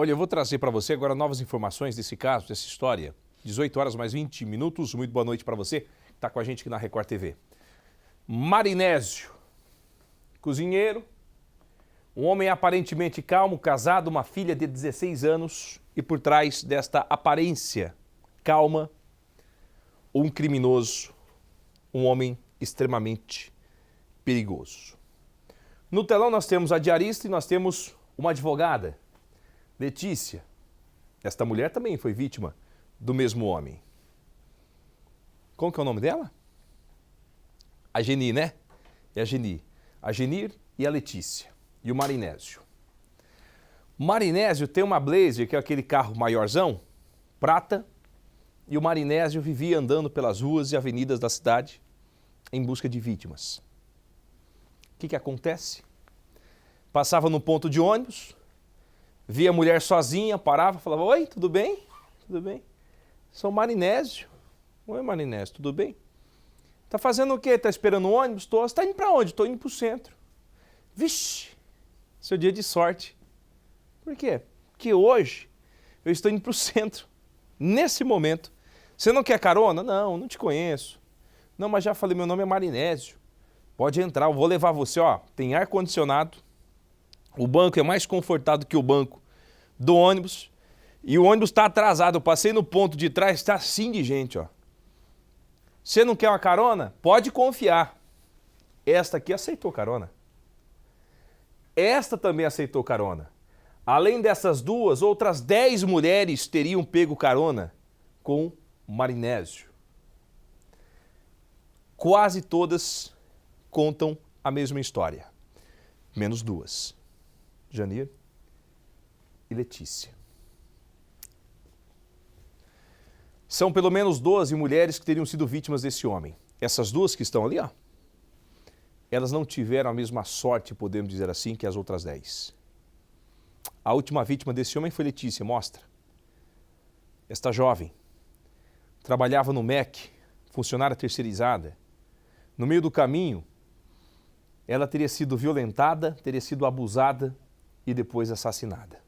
Olha, eu vou trazer para você agora novas informações desse caso, dessa história. 18 horas mais 20 minutos. Muito boa noite para você que está com a gente aqui na Record TV. Marinésio, cozinheiro, um homem aparentemente calmo, casado, uma filha de 16 anos e por trás desta aparência calma, um criminoso, um homem extremamente perigoso. No telão nós temos a diarista e nós temos uma advogada, Letícia. Esta mulher também foi vítima do mesmo homem. Como que é o nome dela? A Geni, né? É a Geni. A Genir e a Letícia. E o Marinésio. O Marinésio tem uma Blazer, que é aquele carro maiorzão, prata, e o Marinésio vivia andando pelas ruas e avenidas da cidade em busca de vítimas. O que acontece? Passava no ponto de ônibus, via a mulher sozinha, parava, falava: oi, tudo bem? Tudo bem? Sou o Marinésio. Oi, Marinésio, tudo bem? Tá fazendo o quê? Tá esperando o ônibus? Tô. Você tá indo pra onde? Tô indo pro centro. Vixe, seu dia de sorte. Por quê? Porque hoje eu estou indo pro centro, nesse momento. Você não quer carona? Não, não te conheço. Não, mas já falei, meu nome é Marinésio. Pode entrar, eu vou levar você, ó. Tem ar-condicionado. O banco é mais confortável que o banco do ônibus. E o ônibus está atrasado. Eu passei no ponto de trás, está assim de gente, ó. Você não quer uma carona? Pode confiar. Esta aqui aceitou carona. Esta também aceitou carona. Além dessas duas, outras 10 mulheres teriam pego carona com o Marinésio. Quase todas contam a mesma história, menos duas, Janir e Letícia. São pelo menos 12 mulheres que teriam sido vítimas desse homem. Essas duas que estão ali, ó, elas não tiveram a mesma sorte, podemos dizer assim, que as outras 10. A última vítima desse homem foi Letícia, mostra. Esta jovem trabalhava no MEC, funcionária terceirizada. No meio do caminho, ela teria sido violentada, teria sido abusada e depois assassinada.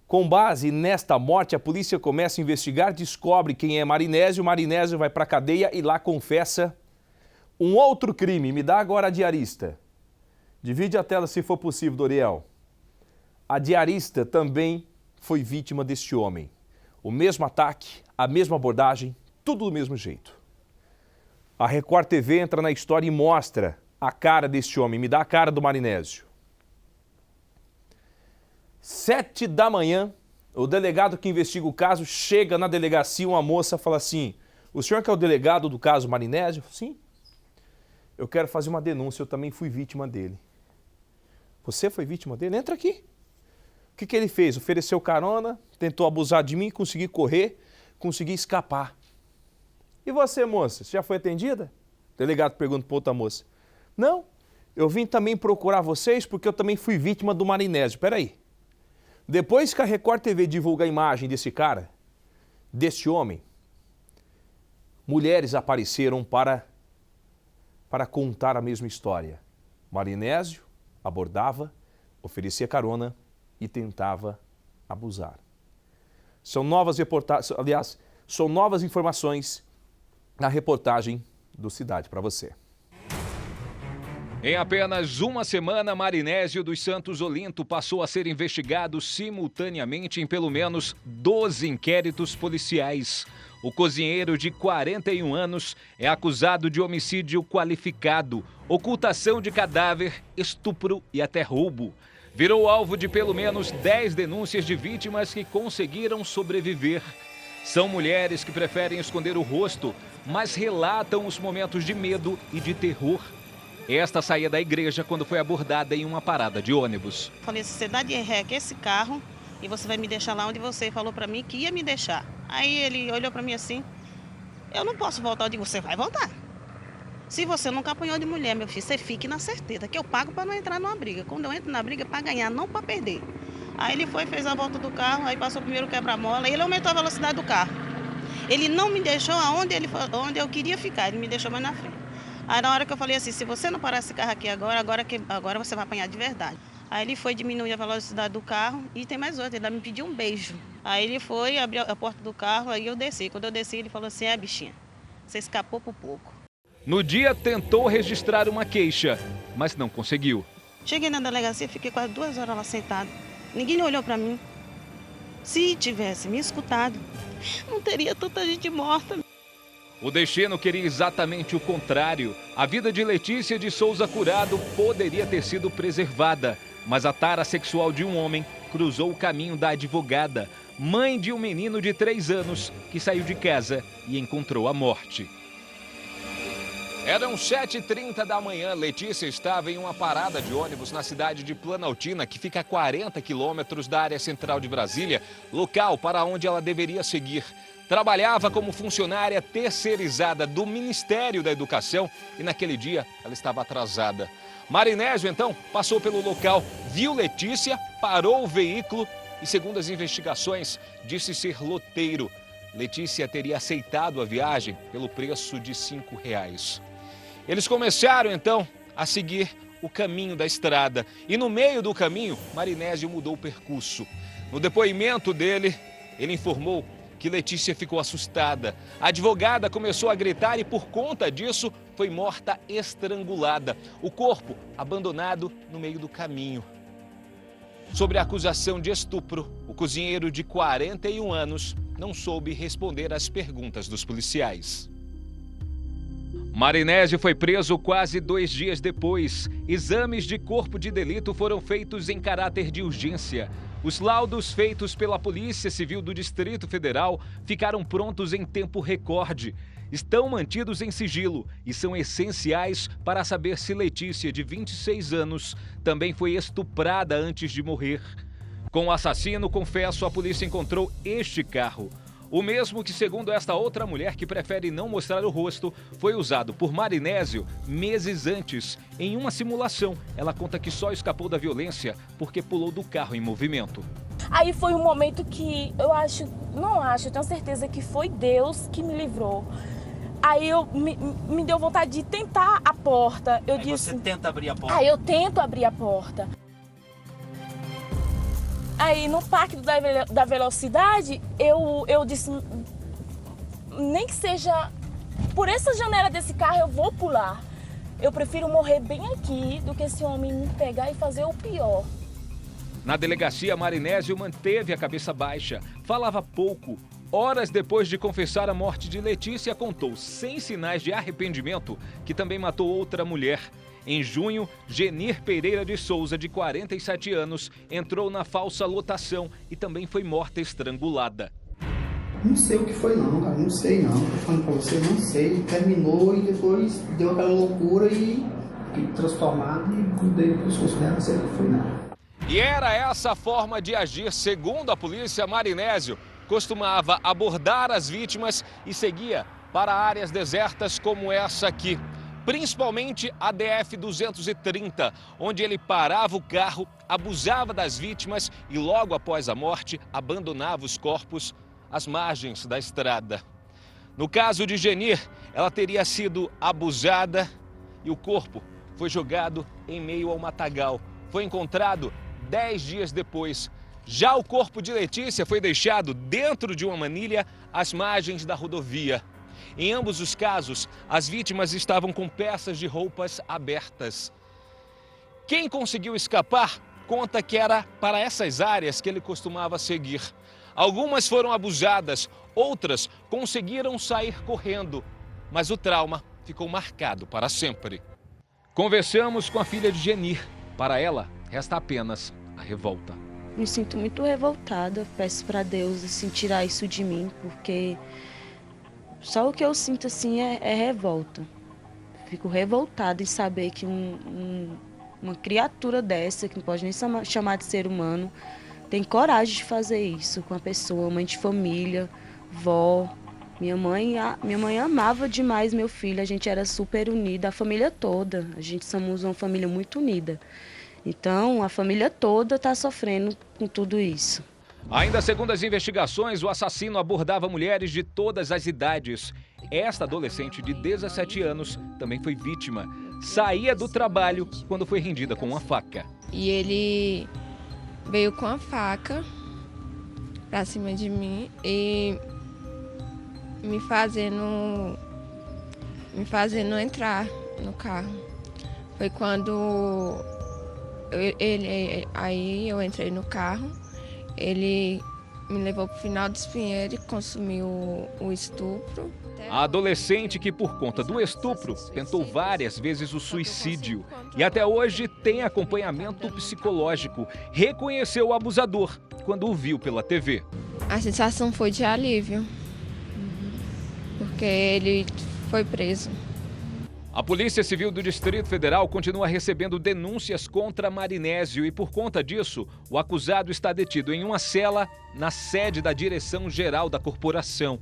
Com base nesta morte, a polícia começa a investigar, descobre quem é Marinésio. Marinésio vai para a cadeia e lá confessa um outro crime. Me dá agora a diarista. Divide a tela se for possível, Doriel. A diarista também foi vítima deste homem. O mesmo ataque, a mesma abordagem, tudo do mesmo jeito. A Record TV entra na história e mostra a cara deste homem. Me dá a cara do Marinésio. 7 da manhã, o delegado que investiga o caso chega na delegacia, uma moça fala assim: o senhor que é o delegado do caso Marinésio? Sim. Eu quero fazer uma denúncia, eu também fui vítima dele. Você foi vítima dele? Entra aqui. O que ele fez? Ofereceu carona, tentou abusar de mim, consegui correr, consegui escapar. E você, moça, você já foi atendida? O delegado pergunta para outra moça. Não, eu vim também procurar vocês porque eu também fui vítima do Marinésio. Peraí. Depois que a Record TV divulga a imagem desse cara, desse homem, mulheres apareceram para contar a mesma história. Marinésio abordava, oferecia carona e tentava abusar. São novas reportagens, aliás, são novas informações na reportagem do Cidade para você. Em apenas uma semana, Marinésio dos Santos Olinto passou a ser investigado simultaneamente em pelo menos 12 inquéritos policiais. O cozinheiro de 41 anos é acusado de homicídio qualificado, ocultação de cadáver, estupro e até roubo. Virou alvo de pelo menos 10 denúncias de vítimas que conseguiram sobreviver. São mulheres que preferem esconder o rosto, mas relatam os momentos de medo e de terror. Esta saía da igreja quando foi abordada em uma parada de ônibus. Falei, você dá de ré aqui esse carro e você vai me deixar lá onde você falou para mim que ia me deixar. Aí ele olhou para mim assim: eu não posso voltar. Eu digo: você vai voltar. Se você nunca apanhou de mulher, meu filho, você fique na certeza que eu pago para não entrar numa briga. Quando eu entro na briga é para ganhar, não para perder. Aí ele foi, fez a volta do carro, aí passou primeiro o quebra-mola e ele aumentou a velocidade do carro. Ele não me deixou onde eu queria ficar, ele me deixou mais na frente. Aí na hora que eu falei assim: se você não parar esse carro aqui agora você vai apanhar de verdade. Aí ele foi diminuir a velocidade do carro e tem mais outro, ele me pediu um beijo. Aí ele foi, abriu a porta do carro, aí eu desci. Quando eu desci, ele falou assim, bichinha, você escapou por pouco. No dia, tentou registrar uma queixa, mas não conseguiu. Cheguei na delegacia, fiquei quase 2 horas lá sentada. Ninguém olhou para mim. Se tivesse me escutado, não teria tanta gente morta. O destino queria exatamente o contrário. A vida de Letícia de Souza Curado poderia ter sido preservada, mas a tara sexual de um homem cruzou o caminho da advogada, mãe de um menino de 3 anos que saiu de casa e encontrou a morte. Eram 7h30 da manhã. Letícia estava em uma parada de ônibus na cidade de Planaltina, que fica a 40 quilômetros da área central de Brasília, local para onde ela deveria seguir. Trabalhava como funcionária terceirizada do Ministério da Educação e naquele dia ela estava atrasada. Marinésio, então, passou pelo local, viu Letícia, parou o veículo e, segundo as investigações, disse ser loteiro. Letícia teria aceitado a viagem pelo preço de R$5. Eles começaram, então, a seguir o caminho da estrada. E no meio do caminho, Marinésio mudou o percurso. No depoimento dele, ele informou que Letícia ficou assustada. A advogada começou a gritar e, por conta disso, foi morta estrangulada. O corpo abandonado no meio do caminho. Sobre a acusação de estupro, o cozinheiro de 41 anos não soube responder às perguntas dos policiais. Marinésio foi preso quase 2 dias depois. Exames de corpo de delito foram feitos em caráter de urgência. Os laudos feitos pela Polícia Civil do Distrito Federal ficaram prontos em tempo recorde. Estão mantidos em sigilo e são essenciais para saber se Letícia, de 26 anos, também foi estuprada antes de morrer. Com o assassino, confesso, a polícia encontrou este carro. O mesmo que, segundo esta outra mulher que prefere não mostrar o rosto, foi usado por Marinésio meses antes. Em uma simulação, ela conta que só escapou da violência porque pulou do carro em movimento. Aí foi um momento que eu tenho certeza que foi Deus que me livrou. Aí me deu vontade de tentar a porta. Eu disse, você tenta abrir a porta? Aí eu tento abrir a porta. Aí no Parque da Velocidade, eu disse, nem que seja por essa janela desse carro eu vou pular. Eu prefiro morrer bem aqui do que esse homem me pegar e fazer o pior. Na delegacia, Marinésio manteve a cabeça baixa, falava pouco. Horas depois de confessar a morte de Letícia, contou, sem sinais de arrependimento, que também matou outra mulher. Em junho, Genir Pereira de Souza, de 47 anos, entrou na falsa lotação e também foi morta estrangulada. Não sei o que foi não, cara, não sei não. Tô falando pra você, não sei. Terminou e depois deu aquela loucura e fiquei transformado e grudei no pescoço dela, não sei o que foi não. E era essa a forma de agir, segundo a polícia. Marinésio costumava abordar as vítimas e seguia para áreas desertas como essa aqui. Principalmente a DF-230, onde ele parava o carro, abusava das vítimas e logo após a morte abandonava os corpos às margens da estrada. No caso de Genir, ela teria sido abusada e o corpo foi jogado em meio ao matagal. Foi encontrado 10 dias depois. Já o corpo de Letícia foi deixado dentro de uma manilha às margens da rodovia. Em ambos os casos, as vítimas estavam com peças de roupas abertas. Quem conseguiu escapar conta que era para essas áreas que ele costumava seguir. Algumas foram abusadas, outras conseguiram sair correndo, mas o trauma ficou marcado para sempre. Conversamos com a filha de Genir. Para ela, resta apenas a revolta. Me sinto muito revoltada, peço para Deus assim, tirar isso de mim, porque só o que eu sinto assim é revolta. Fico revoltada em saber que uma criatura dessa, que não pode nem chamar de ser humano, tem coragem de fazer isso com a pessoa, mãe de família, vó. Minha mãe amava demais meu filho, a gente era super unida, a família toda. A gente somos uma família muito unida. Então, a família toda está sofrendo com tudo isso. Ainda segundo as investigações, o assassino abordava mulheres de todas as idades. Esta adolescente de 17 anos também foi vítima. Saía do trabalho quando foi rendida com uma faca. e ele veio com a faca pra cima de mim e me fazendo entrar no carro. Foi quando aí eu entrei no carro, ele me levou para o final do Espinheiro e consumiu o estupro. A adolescente que, por conta do estupro, tentou várias vezes o suicídio e até hoje tem acompanhamento psicológico. Reconheceu o abusador quando o viu pela TV. A sensação foi de alívio, porque ele foi preso. A Polícia Civil do Distrito Federal continua recebendo denúncias contra Marinésio e, por conta disso, o acusado está detido em uma cela na sede da Direção-Geral da Corporação.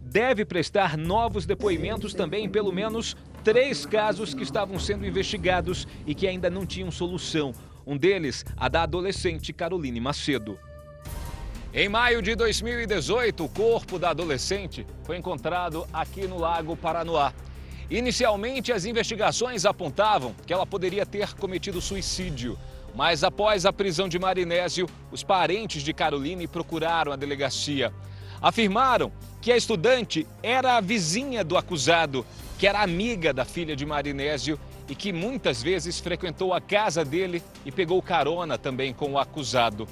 Deve prestar novos depoimentos também em pelo menos 3 casos que estavam sendo investigados e que ainda não tinham solução. Um deles, a da adolescente Caroline Macedo. Em maio de 2018, o corpo da adolescente foi encontrado aqui no Lago Paranoá. Inicialmente, as investigações apontavam que ela poderia ter cometido suicídio. Mas após a prisão de Marinésio, os parentes de Caroline procuraram a delegacia. Afirmaram que a estudante era a vizinha do acusado, que era amiga da filha de Marinésio e que muitas vezes frequentou a casa dele e pegou carona também com o acusado.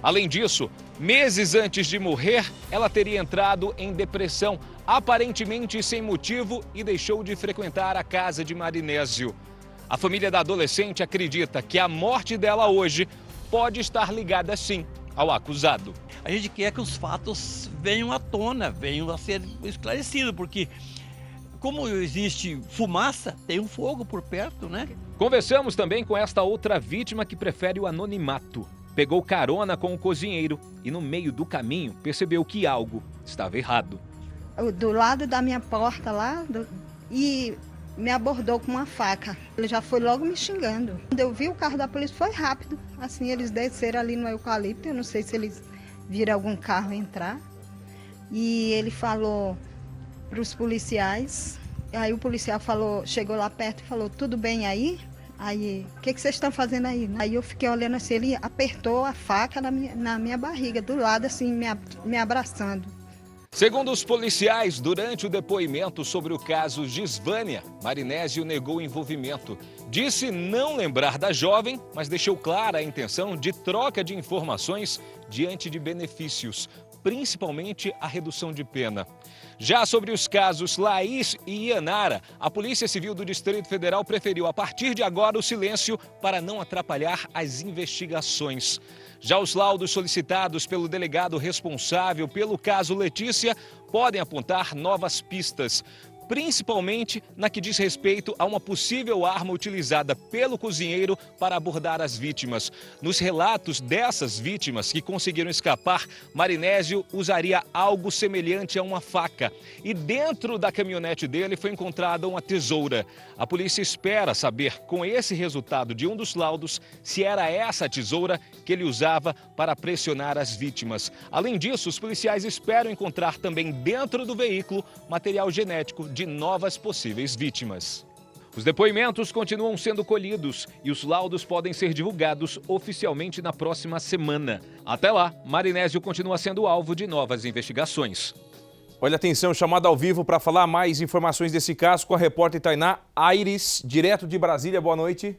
Além disso, meses antes de morrer, ela teria entrado em depressão, aparentemente sem motivo, e deixou de frequentar a casa de Marinésio. A família da adolescente acredita que a morte dela hoje pode estar ligada, sim, ao acusado. A gente quer que os fatos venham à tona, venham a ser esclarecidos, porque como existe fumaça, tem um fogo por perto, né? Conversamos também com esta outra vítima que prefere o anonimato. Pegou carona com o cozinheiro e no meio do caminho percebeu que algo estava errado. Do lado da minha porta lá, e me abordou com uma faca. Ele já foi logo me xingando. Quando eu vi o carro da polícia, foi rápido. Assim, eles desceram ali no eucalipto, eu não sei se eles viram algum carro entrar. E ele falou para os policiais, aí o policial chegou lá perto e falou, tudo bem aí? Aí, o que vocês estão fazendo aí? Aí eu fiquei olhando assim, ele apertou a faca na minha barriga, do lado assim, me abraçando. Segundo os policiais, durante o depoimento sobre o caso Gisvânia, Marinésio negou envolvimento. Disse não lembrar da jovem, mas deixou clara a intenção de troca de informações diante de benefícios, principalmente a redução de pena. Já sobre os casos Laís e Ianara, a Polícia Civil do Distrito Federal preferiu, a partir de agora, o silêncio para não atrapalhar as investigações. Já os laudos solicitados pelo delegado responsável pelo caso Letícia podem apontar novas pistas, principalmente na que diz respeito a uma possível arma utilizada pelo cozinheiro para abordar as vítimas. Nos relatos dessas vítimas que conseguiram escapar, Marinésio usaria algo semelhante a uma faca. E dentro da caminhonete dele foi encontrada uma tesoura. A polícia espera saber, com esse resultado de um dos laudos, se era essa a tesoura que ele usava para pressionar as vítimas. Além disso, os policiais esperam encontrar também dentro do veículo material genético de novas possíveis vítimas. Os depoimentos continuam sendo colhidos e os laudos podem ser divulgados oficialmente na próxima semana. Até lá, Marinésio continua sendo alvo de novas investigações. Olha, atenção, chamada ao vivo para falar mais informações desse caso com a repórter Tainá Aires, direto de Brasília. Boa noite.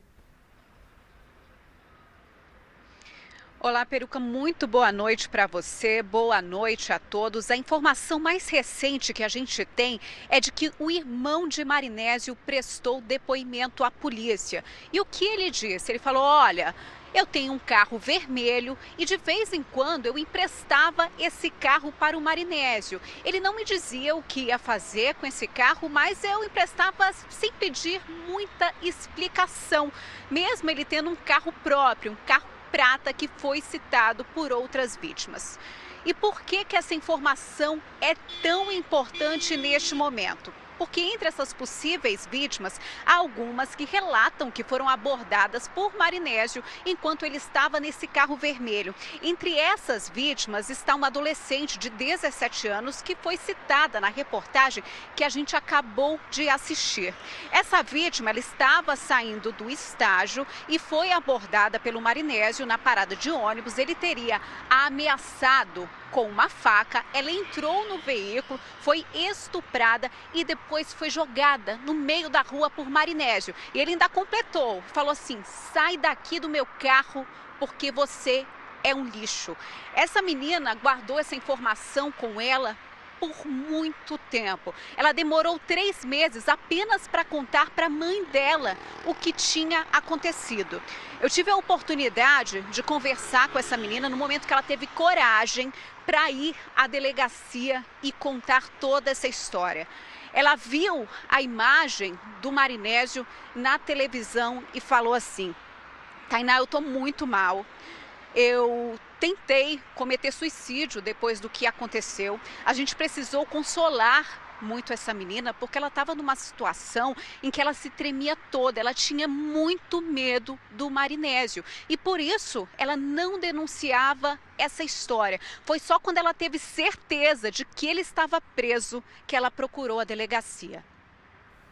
Olá, Peruca, muito boa noite para você, boa noite a todos. A informação mais recente que a gente tem é de que o irmão de Marinésio prestou depoimento à polícia. E o que ele disse? Ele falou, olha, eu tenho um carro vermelho e de vez em quando eu emprestava esse carro para o Marinésio. Ele não me dizia o que ia fazer com esse carro, mas eu emprestava sem pedir muita explicação, mesmo ele tendo um carro próprio, um carro prata que foi citado por outras vítimas. E por que essa informação é tão importante neste momento? porque entre essas possíveis vítimas, há algumas que relatam que foram abordadas por Marinésio enquanto ele estava nesse carro vermelho. Entre essas vítimas está uma adolescente de 17 anos que foi citada na reportagem que a gente acabou de assistir. Essa vítima, ela estava saindo do estágio e foi abordada pelo Marinésio na parada de ônibus. Ele teria ameaçado com uma faca, ela entrou no veículo, foi estuprada e depois foi jogada no meio da rua por Marinésio. E ele ainda completou, falou assim: sai daqui do meu carro porque você é um lixo. Essa menina guardou essa informação com ela por muito tempo. Ela demorou 3 meses apenas para contar para a mãe dela o que tinha acontecido. Eu tive a oportunidade de conversar com essa menina no momento que ela teve coragem para ir à delegacia e contar toda essa história. Ela viu a imagem do Marinésio na televisão e falou assim: Tainá, eu estou muito mal. Eu tentei cometer suicídio depois do que aconteceu. A gente precisou consolar muito essa menina porque ela estava numa situação em que ela se tremia toda, ela tinha muito medo do Marinésio e por isso ela não denunciava essa história. Foi só quando ela teve certeza de que ele estava preso que ela procurou a delegacia.